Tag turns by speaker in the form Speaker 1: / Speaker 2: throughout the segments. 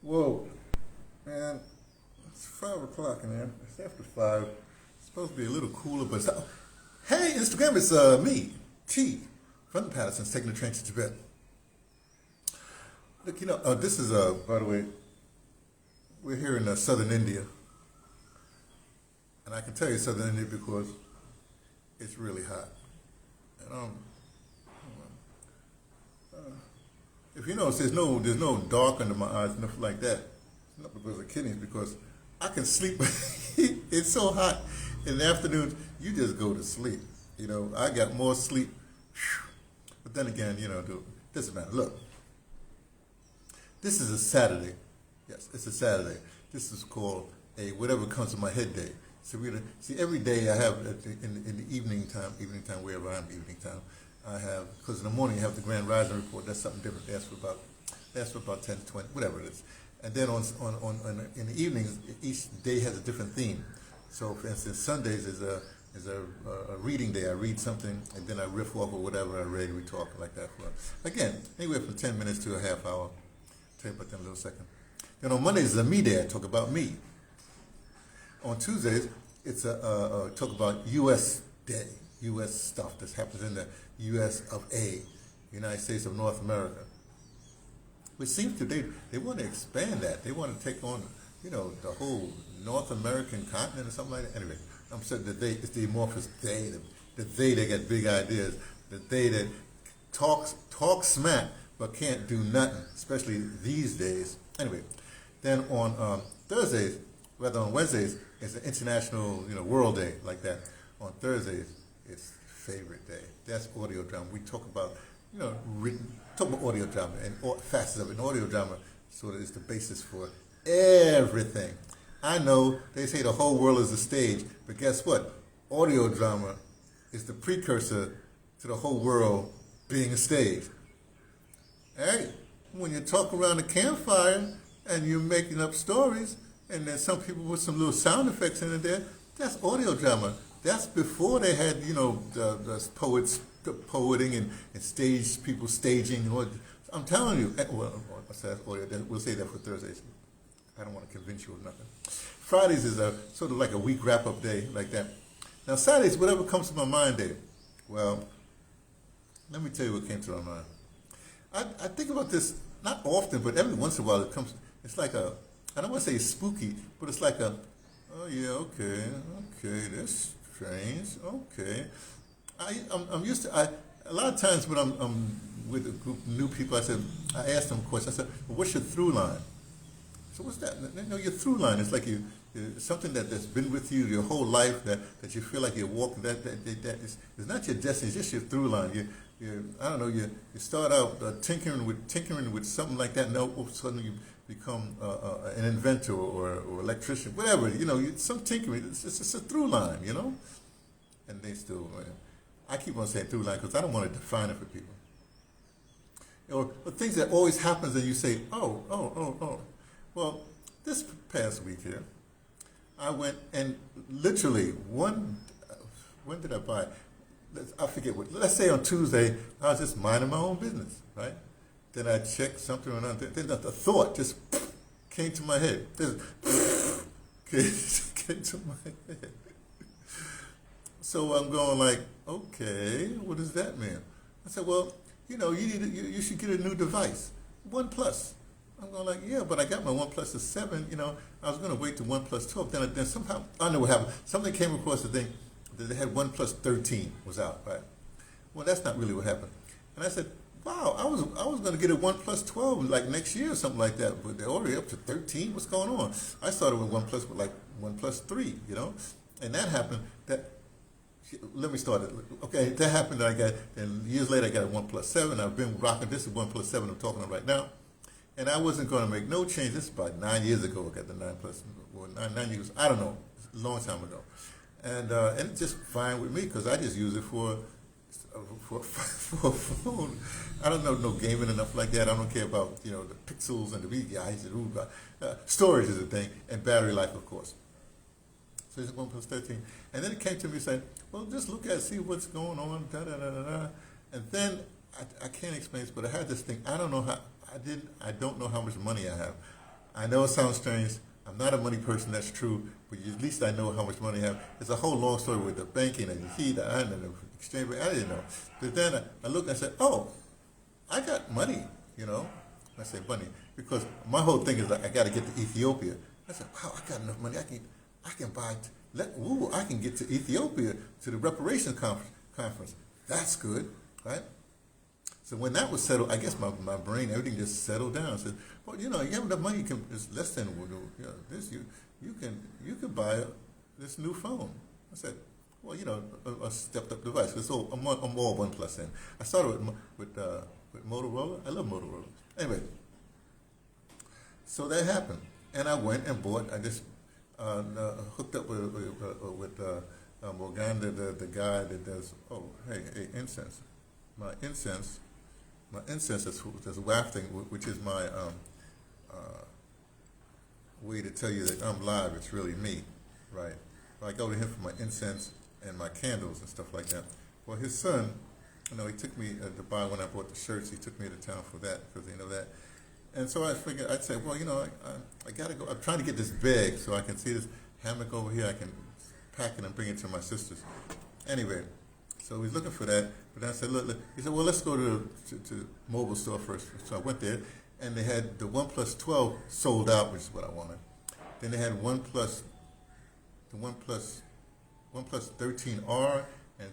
Speaker 1: Whoa, man, it's 5 o'clock, man. It's after 5. It's supposed to be a little cooler, but it's, hey, Instagram, it's me, T, from the Pattersons, taking the train to Tibet. Look, this is, by the way, we're here in southern India. And I can tell you southern India because it's really hot. And if you notice, there's no dark under my eyes, nothing like that. It's not because of kidneys, because I can sleep. It's so hot in the afternoon, you just go to sleep. I got more sleep. But then again, it doesn't matter. Look, this is a Saturday. Yes, it's a Saturday. This is called a whatever comes to my head day. So every day I have in the evening time, wherever I'm evening time, I have, because in the morning you have the Grand Rising Report. That's something different. That's for about 10 to 20, whatever it is. And then in the evenings, each day has a different theme. So for instance, Sundays is a reading day. I read something and then I riff off of whatever I read. We talk like that for, again, anywhere from 10 minutes to a half hour. I'll tell you about that in a little second. Then on Mondays is a me day. I talk about me. On Tuesdays, it's a talk about U.S. Day, U.S. stuff that happens in the U.S. of A, United States of North America. Which seems to, they want to expand that. They want to take on, the whole North American continent or something like that. Anyway, I'm saying that it's the amorphous they, the they that got big ideas, the they that talk smack but can't do nothing, especially these days. Anyway, then on on Wednesdays, it's an international, World Day like that. On Thursdays, it's favorite day. That's audio drama. We talk about, talk about audio drama and facets of it. And audio drama sort of is the basis for everything. I know they say the whole world is a stage, but guess what? Audio drama is the precursor to the whole world being a stage. Hey, when you talk around the campfire and you're making up stories, and then some people with some little sound effects in it there, that's audio drama. That's before they had, the poets poeting and stage people staging. I'm telling you, we'll say that for Thursdays. I don't want to convince you of nothing. Fridays is a sort of like a week wrap-up day like that. Now Saturdays, whatever comes to my mind day. Well, let me tell you what came to my mind. I think about this, not often, but every once in a while it comes, it's like I don't want to say spooky, but it's like oh yeah, okay, that's strange, okay. I'm used to, a lot of times when I'm with a group of new people, I ask them a question. I said, well, what's your through line? So what's that? Your through line is like something that's been with you your whole life that you feel like you're walking. That is not your destiny. It's just your through line. I don't know. You start out tinkering with something like that, and all of a sudden you become an inventor or electrician, whatever. Some tinkering. It's a through line. And they still. I keep on saying through line because I don't want to define it for people. Or things that always happens and you say, oh. Well, this past week here, I went and literally when did I buy? I forget what. Let's say on Tuesday, I was just minding my own business, right? Then I checked something or another. Then the thought just came to my head. Came to my head. So I'm going like, okay, what does that mean? I said, well, you should get a new device, OnePlus. I'm going like, yeah, but I got my OnePlus 7. I was going to wait to OnePlus 12. Then somehow, I don't know what happened. Something came across the thing that they had OnePlus 13 was out, right? Well, that's not really what happened. And I said, wow, I was going to get a OnePlus 12 like next year or something like that, but they're already up to 13. What's going on? I started with OnePlus with like OnePlus 3, and that happened. Let me start it. Okay, that happened. And years later I got a OnePlus 7. I've been rocking this is OnePlus 7 I'm talking about right now. And I wasn't going to make no change. This is about 9 years ago. I got the 9 plus, or 9 years. I don't know. It's a long time ago. And it's just fine with me because I just use it for phone. I don't know no gaming enough like that. I don't care about the pixels and the VGIs and storage is a thing, and battery life, of course. So it's 1 plus 13. And then it came to me saying, well, just look at see what's going on, And then I can't explain this, but I had this thing. I don't know how much money I have. I know it sounds strange. I'm not a money person, that's true, but at least I know how much money I have. It's a whole long story with the banking and the heat and the exchange rate. I didn't know. But then I looked and I said, oh, I got money, you know. I say money because my whole thing is like, I got to get to Ethiopia. I said, wow, I got enough money. I can buy, I can get to Ethiopia to the reparations conference. That's good, right? So when that was settled, I guess my brain, everything just settled down. I said, well, you know, you have enough money, it's less than, you know, this, you can buy this new phone. I said, well, you know, a stepped up device. So I'm all OnePlus in. I started with Motorola. I love Motorola. Anyway, so that happened. And I went and bought, I just hooked up with Morgana, the guy that does, incense. My incense is wafting, which is my way to tell you that I'm live. It's really me, right? I go to him for my incense and my candles and stuff like that. Well, his son, you know, he took me to buy when I bought the shirts. He took me to town for that because you know that. And so I figured I'd say, well, you know, I gotta go. I'm trying to get this bag so I can see this hammock over here. I can pack it and bring it to my sisters. Anyway. So he's looking for that, but then I said, look. He said, well, let's go to mobile store first. So I went there, and they had the OnePlus 12 sold out, which is what I wanted. Then they had OnePlus 13R and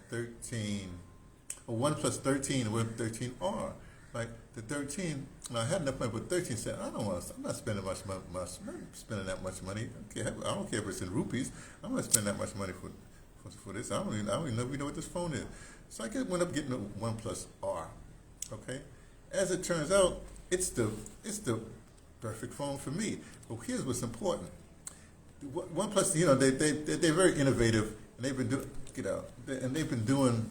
Speaker 1: OnePlus 13 and OnePlus 13R. Like the 13, I had enough money, but 13 said, I'm not spending spending that much money. I don't care if it's in rupees. I'm not spending that much money for this. I don't even know what this phone is. So I went up getting the OnePlus R. Okay? As it turns out, it's the perfect phone for me. But here's what's important. OnePlus, you know, they're very innovative, and they've been doing,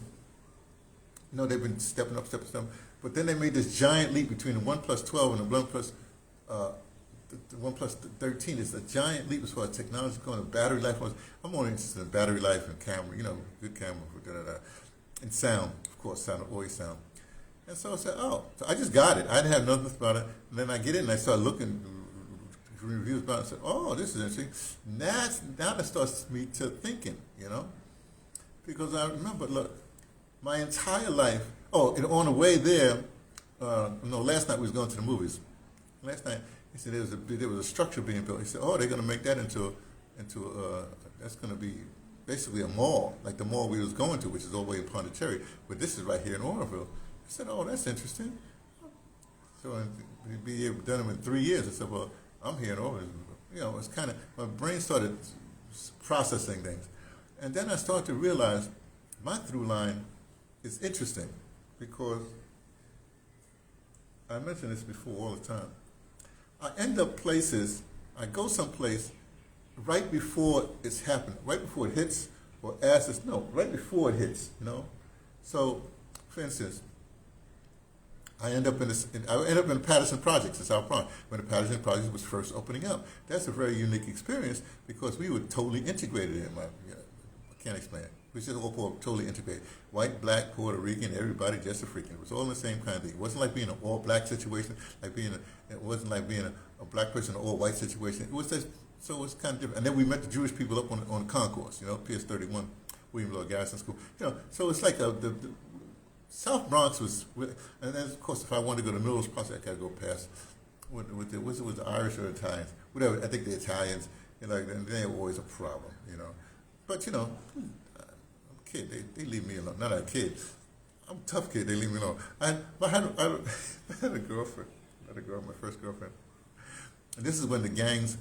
Speaker 1: you know, they've been stepping up. But then they made this giant leap between the OnePlus 12 and the OnePlus 13. It's a giant leap as far as technology going. The battery life was. I'm more interested in battery life and camera. You know, good camera, and sound. Of course, sound, always sound. And so I said, oh, so I just got it. I didn't have nothing about it. And then I get in and I start looking reviews about it. And said, oh, this is interesting. Now that starts me to thinking. You know, because I remember, look, my entire life. Oh, and on the way there, last night we was going to the movies. Last night, he said there was a structure being built. He said, oh, they're going to make that into that's going to be basically a mall, like the mall we was going to, which is all the way in Pondicherry. But this is right here in Oroville. I said, oh, that's interesting. So it'd be done in 3 years. I said, well, I'm here in Oroville. You know, it's kind of, my brain started processing things. And then I started to realize my through line is interesting. Because I mentioned this before all the time. I end up places, I go someplace right before it's happened, right before it hits, or right before it hits, you know. So, for instance, I end up in Patterson Projects in South Bronx when the Patterson Projects was first opening up. That's a very unique experience because we were totally integrated in I can't explain it. We just all totally integrated. White, black, Puerto Rican, everybody just a freaking. It was all the same kind of thing. It wasn't like being an all-black situation, it wasn't like being a black person in an all-white situation. It was just, so it was kind of different. And then we met the Jewish people up on the concourse, you know, PS 31, William Lloyd Garrison School. You know, so it's like the South Bronx was, and then of course if I wanted to go to Mills Prospect, I got to go past, was it the Irish or Italians? Whatever, I think the Italians, you know, and they were always a problem, you know. But, you know, kid, they leave me alone. Not a kid. I'm a tough kid. They leave me alone. I had a girlfriend. My first girlfriend. And this is when the gangs,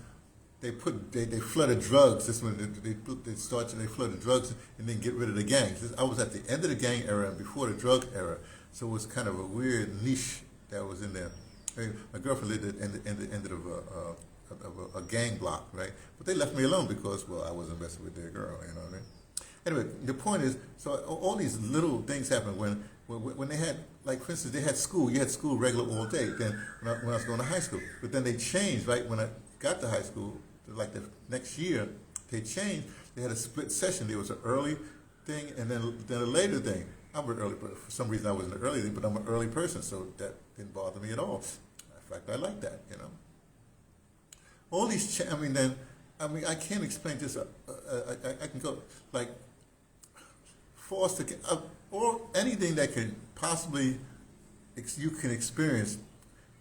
Speaker 1: they flooded drugs. This is when they flooded drugs and then get rid of the gangs. I was at the end of the gang era and before the drug era, so it was kind of a weird niche that was in there. My girlfriend lived at the end of a gang block, right? But they left me alone because, well, I wasn't messing with their girl. You know what I mean? Anyway, the point is, so all these little things happen when they had, like for instance, they had school. You had school regular all day. Then when I was going to high school, but then they changed. Right when I got to high school, like the next year, they changed. They had a split session. There was an early thing and then a later thing. I'm an early person. For some reason, I wasn't an early thing, but I'm an early person, so that didn't bother me at all. In fact, I like that, you know. all these. I mean, then, I mean, I can't explain this. I can go like foster or anything that can possibly you can experience.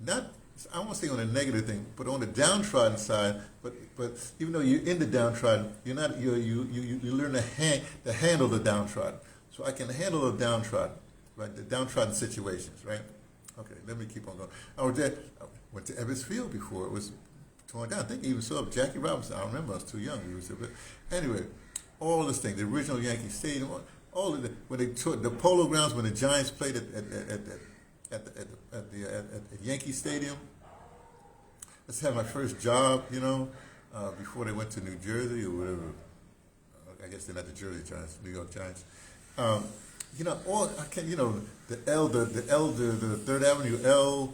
Speaker 1: Not I won't say on a negative thing, but on the downtrodden side. But even though you're in the downtrodden, you're not you learn to handle the downtrodden. So I can handle the downtrodden, right? The downtrodden situations, right? Okay, let me keep on going. I was there. I went to Ebbets Field before it was torn down. I think I even saw Jackie Robinson. I remember I was too young. But anyway, all this thing, the original Yankee Stadium, all of the when they toured the Polo Grounds when the Giants played at Yankee Stadium. Let's have my first job, before they went to New Jersey or whatever. I guess they're not the Jersey Giants, New York Giants. All I can, the Third Avenue L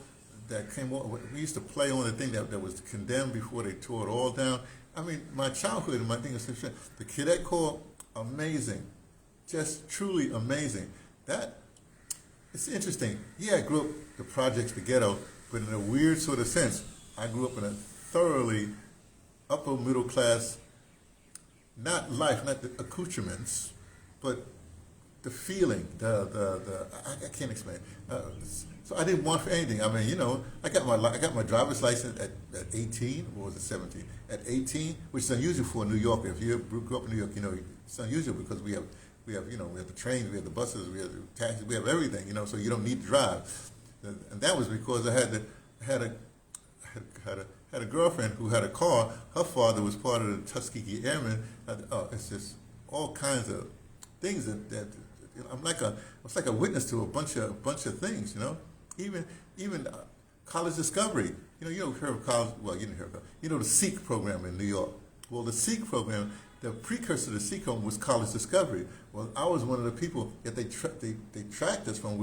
Speaker 1: that came on. We used to play on the thing that was condemned before they tore it all down. I mean, my childhood and my thing is the Cadet Corps, amazing, just truly amazing. That it's interesting. Yeah, I grew up the projects, the ghetto, but in a weird sort of sense, I grew up in a thoroughly upper middle class, not life, not the accoutrements, but the feeling, I can't explain. So I didn't want for anything. I mean, I got my driver's license at 18, or was it 17? At 18, which is unusual for a New Yorker. If you grew up in New York, it's unusual because we have the trains, we have the buses, we have the taxis, we have everything, so you don't need to drive. And that was because I had a girlfriend who had a car. Her father was part of the Tuskegee Airmen. It's just all kinds of things that I was like a witness to a bunch of things, even college discovery. You heard of college. Well, you didn't hear of it. The SEEK program in New York. Well, the SEEK program, the precursor to the SEEK program was college discovery. Well, I was one of the people that they tracked us from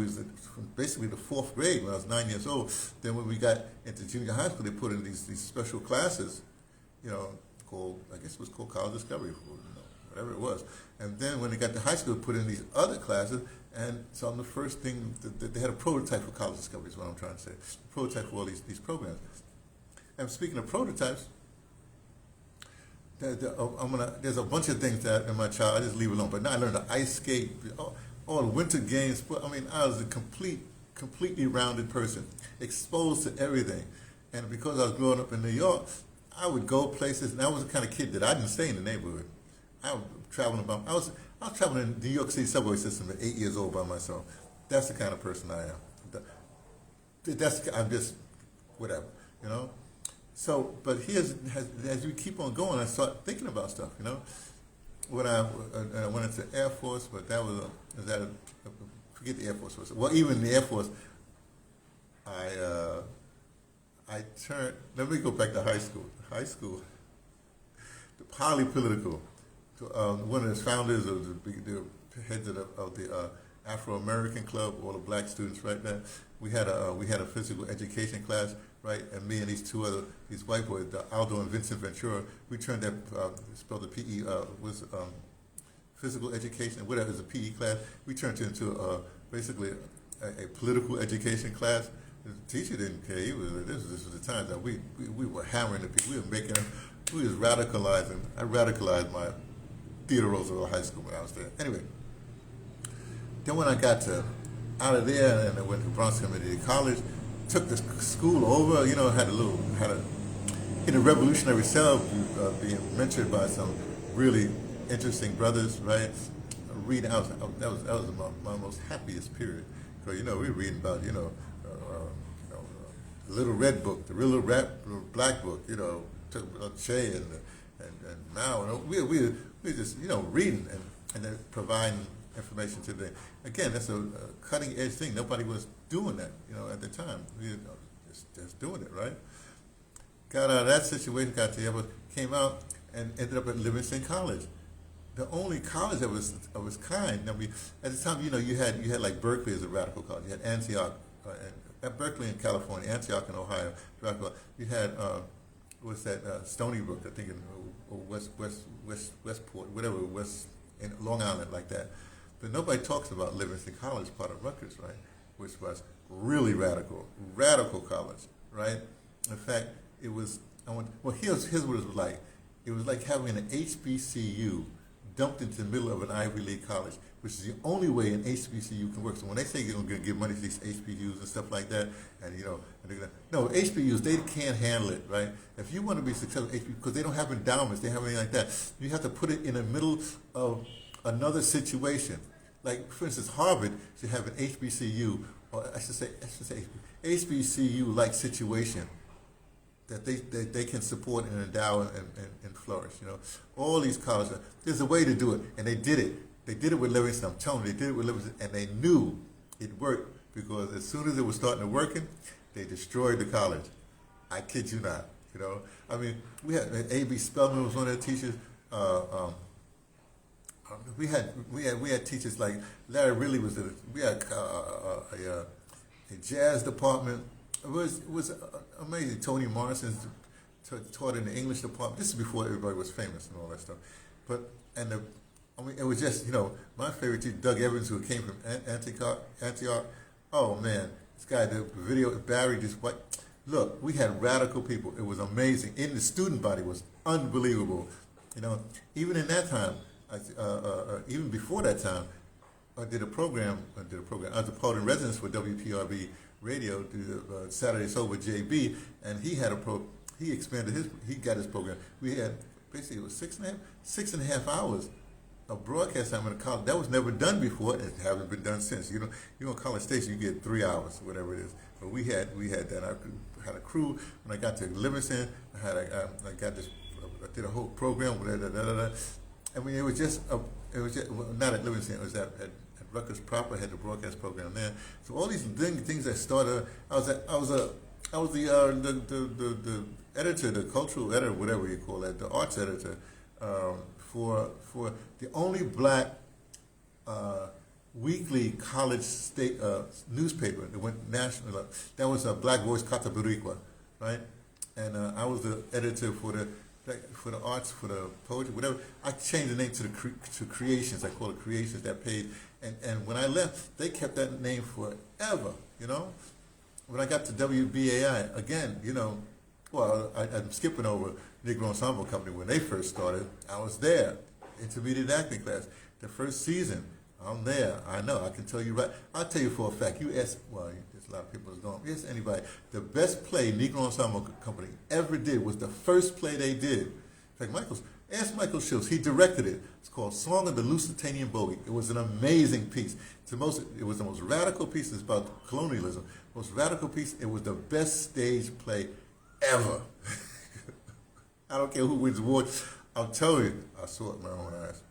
Speaker 1: basically the fourth grade when I was 9 years old. Then when we got into junior high school, they put in these special classes, called, I guess it was called college discovery, whatever it was. And then when they got to high school, they put in these other classes. And so the first thing, they had a prototype for college discovery is what I'm trying to say. A prototype for all these programs. And speaking of prototypes, there's a bunch of things that in my child, I just leave it alone. But now I learned to ice skate, all the winter games. I mean, I was a completely rounded person, exposed to everything. And because I was growing up in New York, I would go places, and I was the kind of kid that I didn't stay in the neighborhood. I was traveling I was traveling in the New York City subway system at 8 years old by myself. That's the kind of person I am. I'm just whatever, So, but as we keep on going, I start thinking about stuff, When I went into the Air Force, but forget the Air Force. Well, even the Air Force, I turned. Let me go back to high school. The highly political. One of the founders of the heads of the Afro-American Club, all the black students right there. We had a physical education class, right? And me and these white boys, Aldo and Vincent Ventura, we turned that spelled the PE was physical education, whatever is a PE class. We turned it into basically a political education class. The teacher didn't care. This was the time that we were hammering the people. We was radicalizing. I radicalized my Theodore Roosevelt High School when I was there. Anyway, then when I got out of there and I went to Bronx Community College, took the school over, had in a revolutionary cell, being mentored by some really interesting brothers, right? Reading, that was my most happiest period. Because, we were reading about, the Little Red Book, the Little Black Book, took Che and Mao, and we just, reading and then providing information to them. Again, that's a cutting edge thing. Nobody was doing that, at the time. We just doing it, right? Got out of that situation, got to the airport, came out, and ended up at Livingston College, the only college of its kind. I mean, at the time, you had like Berkeley as a radical college. You had Antioch, at Berkeley in California, Antioch in Ohio, radical. You had Stony Brook, I think, in Westport, whatever, in Long Island, like that. But nobody talks about Livingston College, part of Rutgers, right? Which was really radical college, right? In fact, it was Well, here's what it was like. It was like having an HBCU dumped into the middle of an Ivy League college, which is the only way an HBCU can work. So when they say you're going to give money to these HBCUs and stuff like that, and no, HBCUs, they can't handle it, right? If you want to be successful, because they don't have endowments, they have anything like that, you have to put it in the middle of another situation. Like, for instance, Harvard should have an HBCU, or I should say HBCU-like situation that they can support and endow and flourish. All these colleges, there's a way to do it, and they did it. They did it with Livingston. I'm telling you, they did it with Livingston, and they knew it worked because as soon as it was starting to working, they destroyed the college. I kid you not. I mean, we had A.B. Spellman was one of the teachers. We had teachers like Larry Ridley was. We had a jazz department. It was amazing. Toni Morrison taught in the English department. This is before everybody was famous and all that stuff. It was just, my favorite teacher, Doug Evans, who came from Antioch. Oh man, this guy, the video, Barry, look, we had radical people. It was amazing. In the student body was unbelievable. Even in that time, even before that time, I did a program. I was a part in residence for WPRB Radio, Saturday Soul with JB, and he had he expanded he got his program. We had basically, it was 6.5 hours of broadcast time in a college. That was never done before, and it hasn't been done since. You're on College Station, you get 3 hours, whatever it is. But we had that. I had a crew. When I got to Livingston, I did a whole program. I mean, it was just well, not at Livingston. It was at Rutgers proper. Had the broadcast program there. So all these things that started. I was the editor, the cultural editor, whatever you call that, the arts editor, for the only black weekly college state newspaper that went national. That was Black Voice Catabarigua, right? And I was the editor for the arts, for the poetry, whatever. I changed the name to Creations. I call it Creations, that page. And when I left, they kept that name forever, When I got to WBAI, again, well, I'm skipping over Negro Ensemble Company. When they first started, I was there, intermediate acting class. The first season, I'm there. I know, I can tell you right. I'll tell you for a fact. You ask, well, there's a lot of people that's going, yes, anybody. The best play Negro Ensemble Company ever did was the first play they did. In fact, ask Michael Schultz. He directed it. It's called Song of the Lusitanian Bogie. It was an amazing piece. It was the most radical piece. It's about colonialism. Most radical piece. It was the best stage play ever. I don't care who wins awards. I'll tell you, I saw it with my own eyes.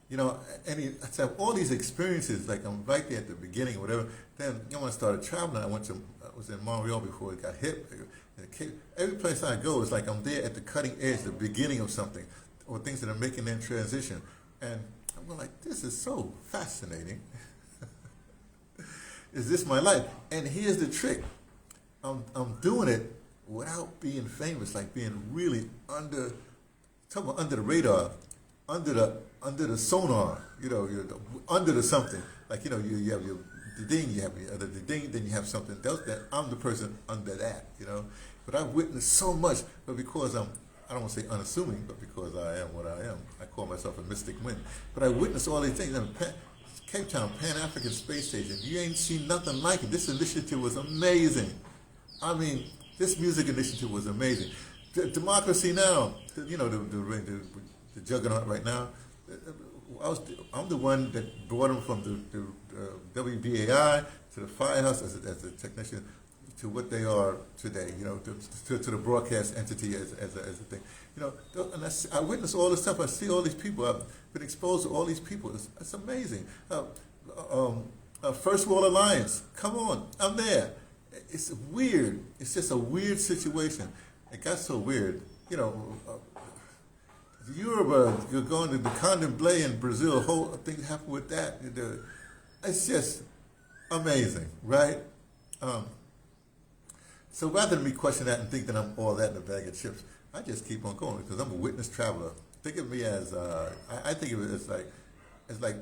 Speaker 1: And I have all these experiences, like I'm right there at the beginning or whatever. Then when I started traveling, I was in Montreal before it got hip. Every place I go, it's like I'm there at the cutting edge, the beginning of something, or things that are making that transition. And I'm like, this is so fascinating. Is this my life? And here's the trick. I'm doing it without being famous, like being really under the radar, under the sonar, you're under the something. Like, you have the ding, you have the ding, then you have something else that I'm the person under that, But I've witnessed so much, but because I don't want to say unassuming, but because I am what I am, I call myself a mystic wind. But I witnessed all these things. Cape Town, Pan-African Space Station, you ain't seen nothing like it. This initiative was amazing. I mean, this music initiative was amazing. Democracy Now, the juggernaut right now. I'm the one that brought them from the WBAI to the Firehouse as a technician to what they are today. To the broadcast entity as a thing. And I witness all this stuff. I see all these people. I've been exposed to all these people. It's amazing. First World Alliance. Come on, I'm there. It's weird. It's just a weird situation. It got so weird. Europe, you're going to the Candomblé in Brazil, whole thing happened with that. It's just amazing, right? So rather than me question that and think that I'm all that in a bag of chips, I just keep on going because I'm a witness traveler. Think of me as, I think of it as like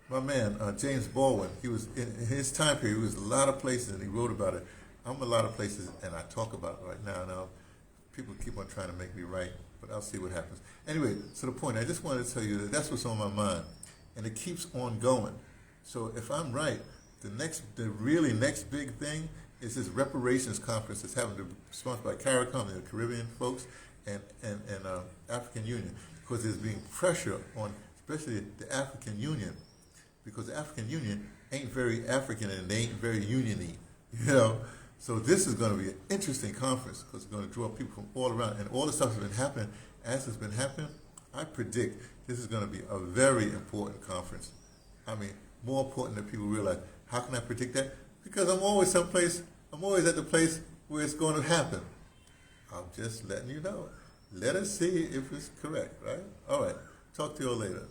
Speaker 1: my man, James Baldwin. He was, in his time period, he was a lot of places and he wrote about it. I'm a lot of places, and I talk about it right now. Now, people keep on trying to make me right, but I'll see what happens. Anyway, so the point, I just wanted to tell you that that's what's on my mind, and it keeps on going. So if I'm right, the really next big thing is this reparations conference that's having to be sponsored by CARICOM, the Caribbean folks, and African Union, because there's being pressure on, especially the African Union, because the African Union ain't very African and they ain't very union-y, you know. So this is going to be an interesting conference because it's going to draw people from all around, and all the stuff that's been happening, as it's been happening, I predict this is going to be a very important conference. I mean, more important than people realize. How can I predict that? Because I'm always at the place where it's going to happen. I'm just letting you know. Let us see if it's correct, right? All right. Talk to you all later.